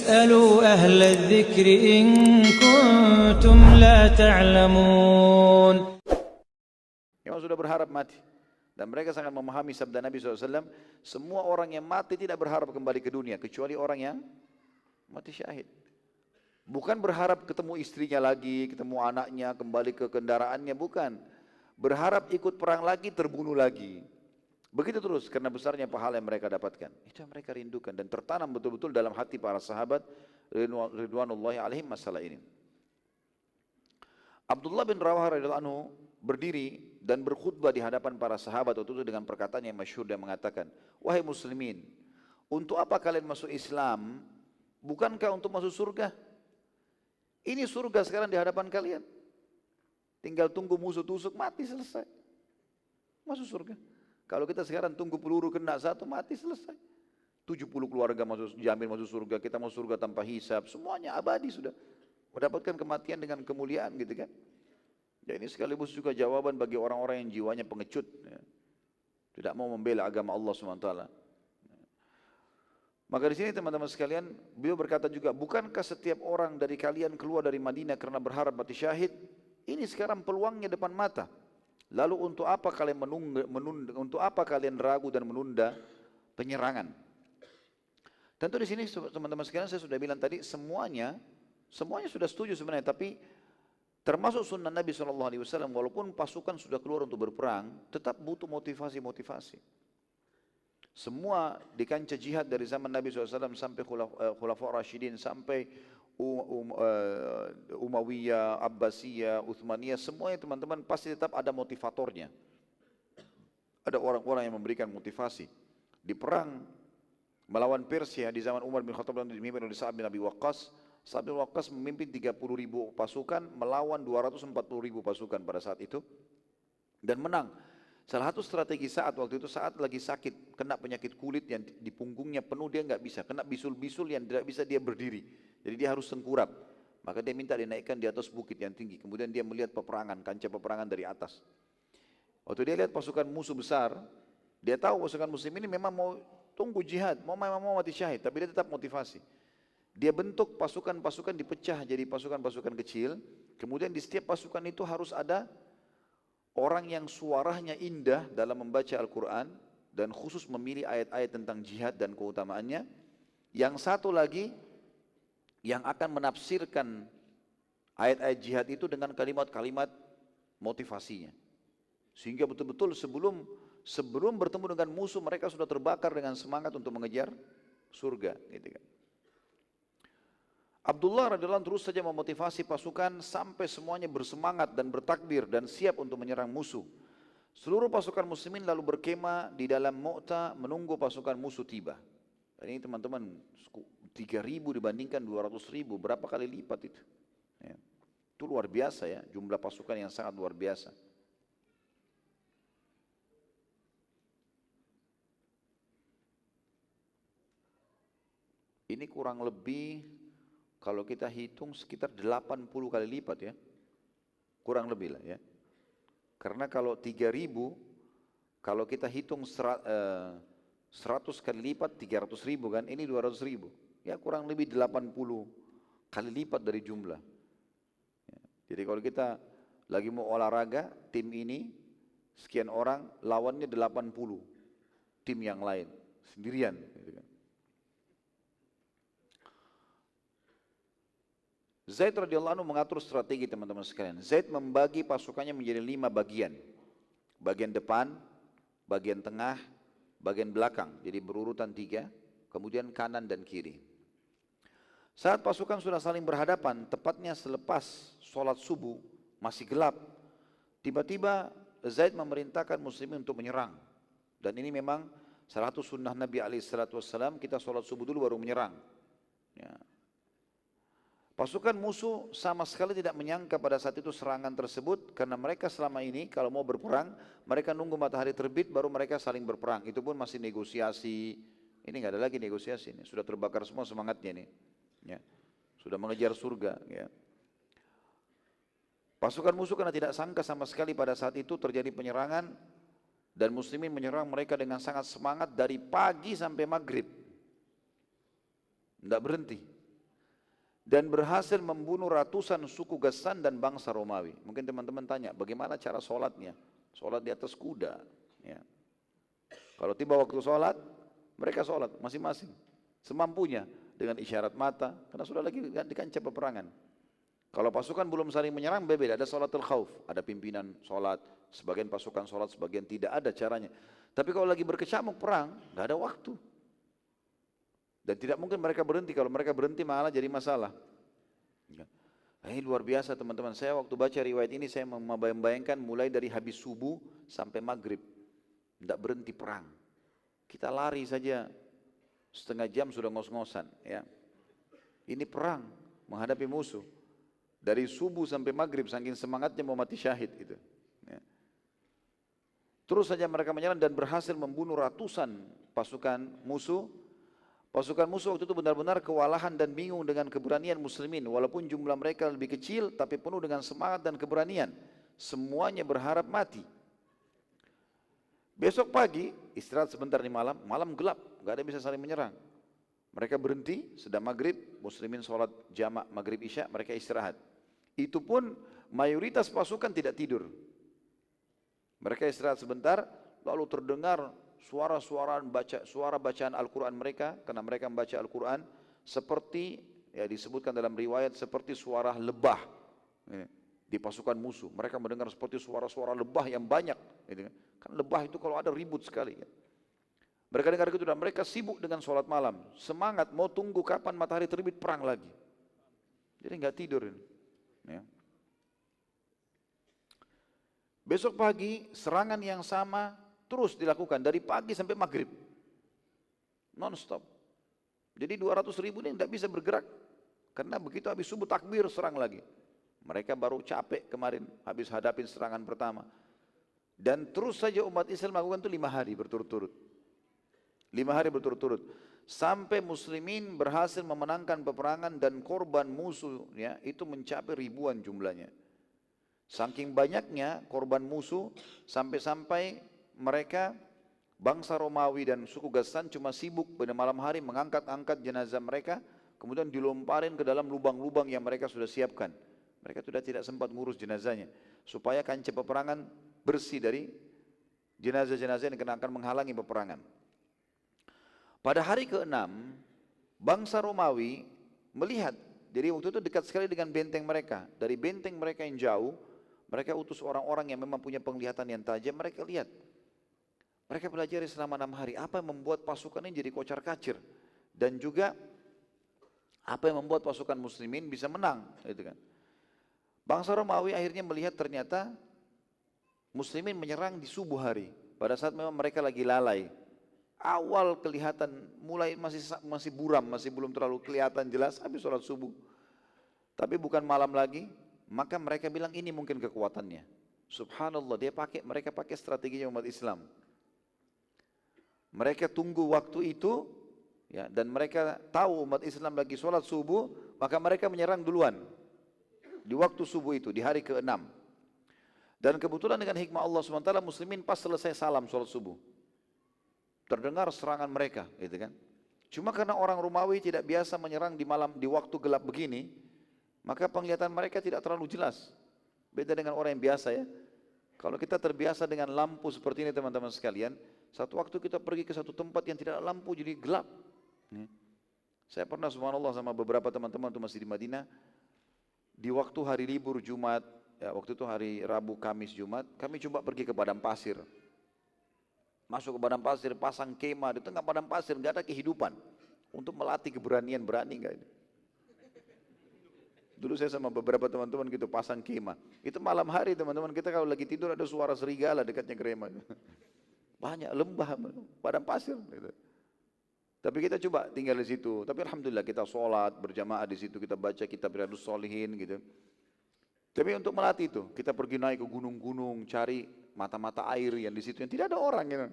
فاسألوا أهل الذكر إن كنتم لا تعلمون. Memang sudah berharap mati. Dan mereka sangat memahami sabda Nabi SAW, semua orang yang mati tidak berharap kembali ke dunia, kecuali orang yang mati syahid. Bukan berharap ketemu istrinya lagi, ketemu anaknya, kembali ke kendaraannya, bukan. Berharap ikut perang lagi, terbunuh lagi. Begitu terus, karena besarnya pahala yang mereka dapatkan. Itu yang mereka rindukan dan tertanam betul-betul dalam hati para sahabat ridwanullahi alaihim masalah ini. Abdullah bin Rawah radhiyallahu anhu berdiri dan berkhutbah di hadapan para sahabat waktu itu dengan perkataan yang masyhur dan mengatakan, wahai muslimin, untuk apa kalian masuk Islam? Bukankah untuk masuk surga? Ini surga sekarang di hadapan kalian. Tinggal tunggu musuh tusuk, mati, selesai. Masuk surga. Kalau kita sekarang tunggu peluru kena satu, mati, selesai. 70 keluarga masuk, jamin masuk surga, kita masuk surga tanpa hisab, semuanya abadi sudah. Mendapatkan kematian dengan kemuliaan gitu kan. Ya, ini sekaligus juga jawaban bagi orang-orang yang jiwanya pengecut, ya. Tidak mau membela agama Allah SWT. Maka di sini teman-teman sekalian, beliau berkata juga, bukankah setiap orang dari kalian keluar dari Madinah karena berharap mati syahid? Ini sekarang peluangnya depan mata. Lalu untuk apa kalian untuk apa kalian ragu dan menunda penyerangan? Tentu di sini teman-teman sekalian, saya sudah bilang tadi, semuanya sudah setuju sebenarnya, tapi termasuk sunnah Nabi SAW, walaupun pasukan sudah keluar untuk berperang, tetap butuh motivasi-motivasi. Semua di kancah jihad dari zaman Nabi SAW sampai Khulafa' Rashidin, sampai Umayyah, Abbasiyah, Uthmaniyah, semuanya teman-teman pasti tetap ada motivatornya. Ada orang-orang yang memberikan motivasi. Di perang melawan Persia di zaman Umar bin Khattab dan dipimpin oleh Sa'ad bin Abi Waqqas, Sa'ad bin Waqqas memimpin 30.000 pasukan melawan 240.000 pasukan pada saat itu dan menang. Salah satu strategi Sa'ad waktu itu, Sa'ad lagi sakit, kena penyakit kulit yang di punggungnya penuh, dia nggak bisa, kena bisul-bisul yang tidak bisa dia berdiri. Jadi dia harus tengkurap. Maka dia minta dinaikkan di atas bukit yang tinggi. Kemudian dia melihat peperangan, kancah peperangan dari atas. Waktu dia lihat pasukan musuh besar, dia tahu pasukan muslim ini memang mau tunggu jihad, memang mau mati syahid, tapi dia tetap motivasi. Dia bentuk pasukan-pasukan dipecah jadi pasukan-pasukan kecil. Kemudian di setiap pasukan itu harus ada orang yang suaranya indah dalam membaca Al-Quran dan khusus memilih ayat-ayat tentang jihad dan keutamaannya. Yang satu lagi yang akan menafsirkan ayat-ayat jihad itu dengan kalimat-kalimat motivasinya. Sehingga betul-betul sebelum bertemu dengan musuh, mereka sudah terbakar dengan semangat untuk mengejar surga. Gitu kan. Abdullah radhiyallahu anhu terus saja memotivasi pasukan sampai semuanya bersemangat dan bertakbir dan siap untuk menyerang musuh. Seluruh pasukan muslimin lalu berkemah di dalam Mu'tah menunggu pasukan musuh tiba. Dan ini teman-teman 3.000 dibandingkan 200.000, berapa kali lipat itu. Ya. Itu luar biasa ya, jumlah pasukan yang sangat luar biasa. Ini kurang lebih kalau kita hitung sekitar 80 kali lipat ya. Kurang lebih lah ya. Karena kalau 3.000, kalau kita hitung 100 kali lipat 300.000 kan, ini 200.000. Ya kurang lebih 80 kali lipat dari jumlah. Ya. Jadi kalau kita lagi mau olahraga, tim ini sekian orang, lawannya 80 tim yang lain, sendirian. Gitu kan. Zaid radhiyallahu anhu mengatur strategi teman-teman sekalian. Zaid membagi pasukannya menjadi 5 bagian. Bagian depan, bagian tengah, bagian belakang. Jadi berurutan 3, kemudian kanan dan kiri. Saat pasukan sudah saling berhadapan, tepatnya selepas sholat subuh, masih gelap. Tiba-tiba Zaid memerintahkan muslimin untuk menyerang. Dan ini memang salah satu sunnah Nabi SAW, kita sholat subuh dulu baru menyerang. Ya. Pasukan musuh sama sekali tidak menyangka pada saat itu serangan tersebut, karena mereka selama ini kalau mau berperang, mereka nunggu matahari terbit baru mereka saling berperang. Itu pun masih negosiasi. Ini nggak ada lagi negosiasi, ini sudah terbakar semua semangatnya nih. Ya. Sudah mengejar surga. Ya. Pasukan musuh karena tidak sangka sama sekali pada saat itu terjadi penyerangan dan muslimin menyerang mereka dengan sangat semangat dari pagi sampai maghrib. Tidak berhenti. dan berhasil membunuh ratusan suku Ghassan dan bangsa Romawi. Mungkin teman-teman tanya, bagaimana cara sholatnya? Sholat di atas kuda. Ya. Kalau tiba waktu sholat, mereka sholat masing-masing, semampunya, dengan isyarat mata, karena sudah lagi di kancah peperangan. Kalau pasukan belum saling menyerang, berbeda, ada sholatul khauf, ada pimpinan sholat, sebagian pasukan sholat, sebagian tidak, ada caranya. Tapi kalau lagi berkecamuk perang, nggak ada waktu. Dan tidak mungkin mereka berhenti, kalau mereka berhenti malah jadi masalah. Ini luar biasa teman-teman, saya waktu baca riwayat ini, saya membayangkan mulai dari habis subuh sampai maghrib, tidak berhenti perang. Kita lari saja, setengah jam sudah ngos-ngosan. Ya. Ini perang, menghadapi musuh. Dari subuh sampai maghrib, saking semangatnya mau mati syahid itu. Ya. Terus saja mereka menyerang dan berhasil membunuh ratusan pasukan musuh. Pasukan musuh waktu itu benar-benar kewalahan dan bingung dengan keberanian muslimin. Walaupun jumlah mereka lebih kecil, tapi penuh dengan semangat dan keberanian. Semuanya berharap mati. Besok pagi, istirahat sebentar di malam, malam gelap, nggak ada yang bisa saling menyerang. Mereka berhenti, sedang maghrib, muslimin sholat jamak maghrib isya, mereka istirahat. Itu pun mayoritas pasukan tidak tidur. Mereka istirahat sebentar, lalu terdengar suara bacaan Al-Quran mereka, karena mereka membaca Al-Quran seperti, ya disebutkan dalam riwayat, seperti suara lebah di pasukan musuh. Mereka mendengar seperti suara-suara lebah yang banyak. Kan lebah itu kalau ada ribut sekali. Mereka dengar itu dan mereka sibuk dengan sholat malam. Semangat mau tunggu kapan matahari terbit perang lagi. Jadi nggak tidur ini. Ya. Besok pagi serangan yang sama terus dilakukan dari pagi sampai maghrib. Non-stop. Jadi 200.000 ini tidak bisa bergerak. Karena begitu habis subuh takbir serang lagi. Mereka baru capek kemarin habis hadapin serangan pertama. Dan terus saja umat Islam melakukan itu 5 hari berturut-turut. 5 hari berturut-turut. Sampai muslimin berhasil memenangkan peperangan dan korban musuh ya, itu mencapai ribuan jumlahnya. Saking banyaknya korban musuh sampai-sampai mereka bangsa Romawi dan suku Ghassan cuma sibuk pada malam hari mengangkat-angkat jenazah mereka, kemudian dilomparin ke dalam lubang-lubang yang mereka sudah siapkan. Mereka sudah tidak sempat ngurus jenazahnya, supaya kancah peperangan bersih dari jenazah-jenazah yang akan menghalangi peperangan. Pada hari ke-6, bangsa Romawi melihat, jadi waktu itu dekat sekali dengan benteng mereka. Dari benteng mereka yang jauh, mereka utus orang-orang yang memang punya penglihatan yang tajam, mereka lihat. Mereka pelajari selama 6 hari, apa yang membuat pasukan ini jadi kocar-kacir. Dan juga, apa yang membuat pasukan muslimin bisa menang. Gitu kan. Bangsa Romawi akhirnya melihat ternyata muslimin menyerang di subuh hari. Pada saat memang mereka lagi lalai. Awal kelihatan mulai masih buram, masih belum terlalu kelihatan jelas habis sholat subuh. Tapi bukan malam lagi, maka mereka bilang ini mungkin kekuatannya. Subhanallah, mereka pakai strateginya umat Islam. Mereka tunggu waktu itu, ya, dan mereka tahu umat Islam lagi sholat subuh, maka mereka menyerang duluan. Di waktu subuh itu, di hari ke-6. Dan kebetulan dengan hikmah Allah SWT, muslimin pas selesai salam sholat subuh. Terdengar serangan mereka, gitu kan. Cuma karena orang Romawi tidak biasa menyerang di waktu gelap begini, maka penglihatan mereka tidak terlalu jelas. Beda dengan orang yang biasa ya. Kalau kita terbiasa dengan lampu seperti ini teman-teman sekalian, satu waktu kita pergi ke satu tempat yang tidak ada lampu jadi gelap. Saya pernah subhanallah sama beberapa teman-teman itu masih di Madinah, di waktu hari libur Jumat, ya waktu itu hari Rabu, Kamis, Jumat, kami coba pergi ke padang pasir. Masuk ke padang pasir, pasang kemah di tengah padang pasir, nggak ada kehidupan. Untuk melatih keberanian, berani nggak ini? Dulu saya sama beberapa teman-teman gitu pasang kemah. Itu malam hari teman-teman, kita kalau lagi tidur ada suara serigala dekatnya kemah. Banyak lembah, padang pasir. Gitu. Tapi kita coba tinggal di situ. Tapi alhamdulillah kita sholat berjamaah di situ, kita baca kitab Riyadhus Shalihin gitu. Tapi untuk melatih itu, kita pergi naik ke gunung-gunung, cari mata-mata air yang di situ yang tidak ada orang gitu.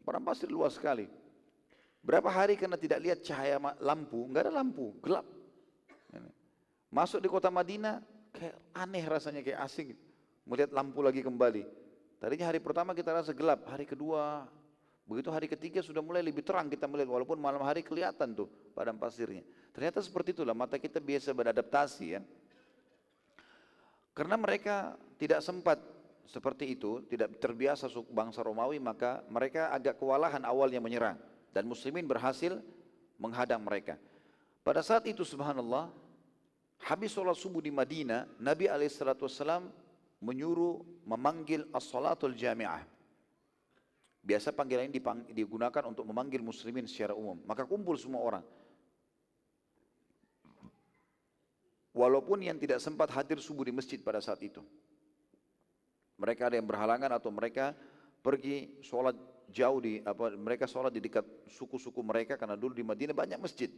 Padang pasir luas sekali. Berapa hari karena tidak lihat cahaya lampu, nggak ada lampu, gelap. Masuk di kota Madinah, kayak aneh rasanya, kayak asing. Melihat lampu lagi kembali. Tadinya hari pertama kita rasa gelap, hari kedua Begitu hari ketiga sudah mulai lebih terang kita melihat, walaupun malam hari kelihatan tuh padang pasirnya. Ternyata seperti itulah mata kita biasa beradaptasi ya. Karena mereka tidak sempat seperti itu, tidak terbiasa bangsa Romawi, maka mereka agak kewalahan awalnya menyerang. Dan muslimin berhasil menghadang mereka. Pada saat itu subhanallah, habis sholat subuh di Madinah, Nabi SAW menyuruh memanggil as-salatul jami'ah. Biasa panggilan ini digunakan untuk memanggil muslimin secara umum. Maka kumpul semua orang. Walaupun yang tidak sempat hadir subuh di masjid pada saat itu. Mereka ada yang berhalangan atau mereka pergi sholat jauh mereka sholat di dekat suku-suku mereka, karena dulu di Madinah banyak masjid.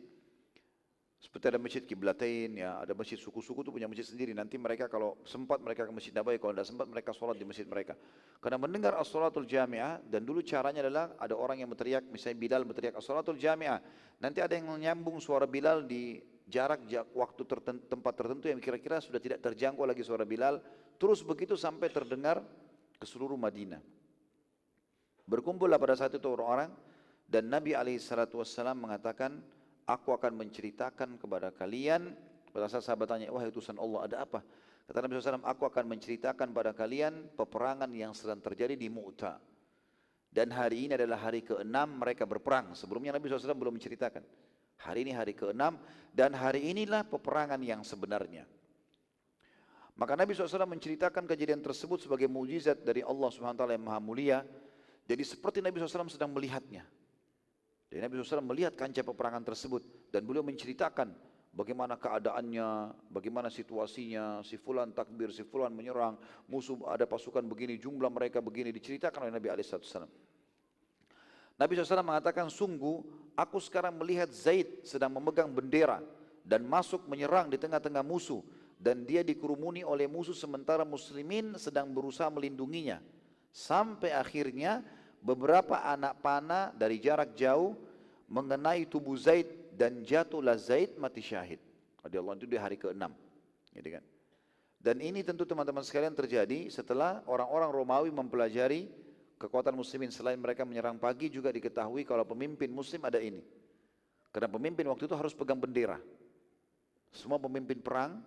Seperti ada masjid Qiblatain, ya, ada masjid suku-suku itu punya masjid sendiri. Nanti mereka kalau sempat mereka ke Masjid Nabawi, kalau tidak sempat mereka sholat di masjid mereka. Karena mendengar as-salatul jami'ah, dan dulu caranya adalah ada orang yang berteriak, misalnya Bilal berteriak as-salatul jami'ah. Nanti ada yang menyambung suara Bilal di jarak waktu tempat tertentu yang kira-kira sudah tidak terjangkau lagi suara Bilal. Terus begitu sampai terdengar ke seluruh Madinah. Berkumpullah pada saat itu orang-orang, dan Nabi SAW mengatakan, aku akan menceritakan kepada kalian. Pada saat sahabat tanya, wahai utusan Allah, ada apa? Kata Nabi SAW, aku akan menceritakan pada kalian peperangan yang sedang terjadi di Mu'tah. Dan hari ini adalah hari ke-6 mereka berperang. Sebelumnya Nabi SAW belum menceritakan. Hari ini hari ke-6, dan hari inilah peperangan yang sebenarnya. Maka Nabi SAW menceritakan kejadian tersebut sebagai mujizat dari Allah SWT yang maha mulia. Jadi seperti Nabi SAW sedang melihatnya. Dan Nabi SAW melihat kancah peperangan tersebut, dan beliau menceritakan bagaimana keadaannya, bagaimana situasinya, si fulan takbir, si fulan menyerang, musuh ada pasukan begini, jumlah mereka begini, diceritakan oleh Nabi SAW. Nabi SAW mengatakan, sungguh aku sekarang melihat Zaid sedang memegang bendera dan masuk menyerang di tengah-tengah musuh, dan dia dikerumuni oleh musuh sementara muslimin sedang berusaha melindunginya. Sampai akhirnya beberapa anak panah dari jarak jauh mengenai tubuh Zaid, dan jatuhlah Zaid mati syahid. Radhiyallahu anhu, itu di hari ke-6. Gitu kan? Dan ini tentu teman-teman sekalian terjadi setelah orang-orang Romawi mempelajari kekuatan muslimin. Selain mereka menyerang pagi, juga diketahui kalau pemimpin muslim ada ini. Karena pemimpin waktu itu harus pegang bendera. Semua pemimpin perang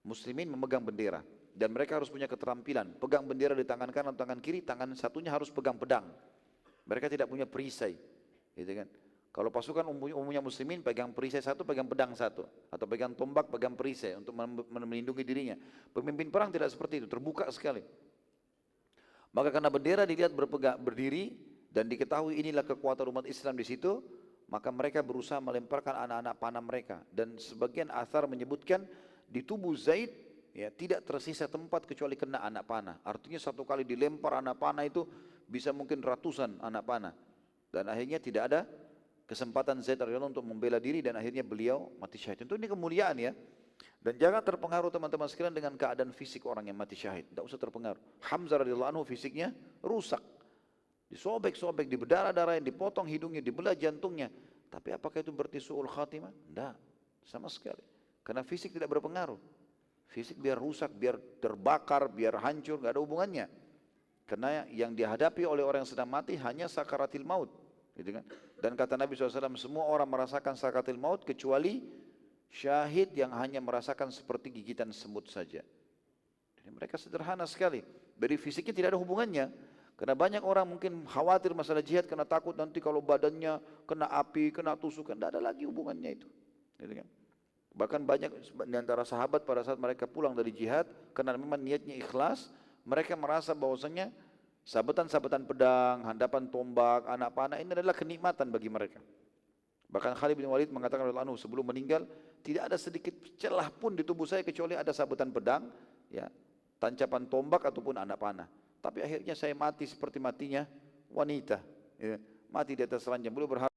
muslimin memegang bendera. Dan mereka harus punya keterampilan, pegang bendera di tangan kanan atau tangan kiri, tangan satunya harus pegang pedang. Mereka tidak punya perisai, gitu kan? Kalau pasukan umumnya muslimin pegang perisai satu, pegang pedang satu, atau pegang tombak, pegang perisai untuk melindungi dirinya. Pemimpin perang tidak seperti itu, terbuka sekali. Maka karena bendera dilihat berdiri dan diketahui inilah kekuatan umat Islam di situ, maka mereka berusaha melemparkan anak-anak panah mereka. Dan sebagian athar menyebutkan di tubuh Zaid, ya, tidak tersisa tempat kecuali kena anak panah. Artinya satu kali dilempar anak panah itu bisa mungkin ratusan anak panah. Dan akhirnya tidak ada kesempatan Zaid radhiyallahu untuk membela diri, dan akhirnya beliau mati syahid. Tentu ini kemuliaan ya. Dan jangan terpengaruh teman-teman sekalian dengan keadaan fisik orang yang mati syahid. Tidak usah terpengaruh. Hamzah radhiyallahu anhu fisiknya rusak. Disobek-sobek, diberdarah-darah, dipotong hidungnya, dibelah jantungnya. Tapi apakah itu berarti su'ul khatimah? Tidak, sama sekali. Karena fisik tidak berpengaruh. Fisik biar rusak, biar terbakar, biar hancur, nggak ada hubungannya. Karena yang dihadapi oleh orang yang sedang mati hanya sakaratil maut, gitu kan? Dan kata Nabi SAW, semua orang merasakan sakaratil maut kecuali syahid yang hanya merasakan seperti gigitan semut saja. Jadi mereka sederhana sekali. Dari fisiknya tidak ada hubungannya. Karena banyak orang mungkin khawatir masalah jihad karena takut nanti kalau badannya kena api, kena tusukan, tidak ada lagi hubungannya itu, gitu kan? Bahkan banyak di antara sahabat pada saat mereka pulang dari jihad, karena memang niatnya ikhlas, mereka merasa bahwasanya sabetan-sabetan pedang, handapan tombak, anak panah ini adalah kenikmatan bagi mereka. Bahkan Khalid bin Walid mengatakan radhiyallahu anhu, sebelum meninggal, tidak ada sedikit celah pun di tubuh saya kecuali ada sabetan pedang, ya, tancapan tombak ataupun anak panah. Tapi akhirnya saya mati seperti matinya wanita, ya, mati di atas ranjang. Beliau berharap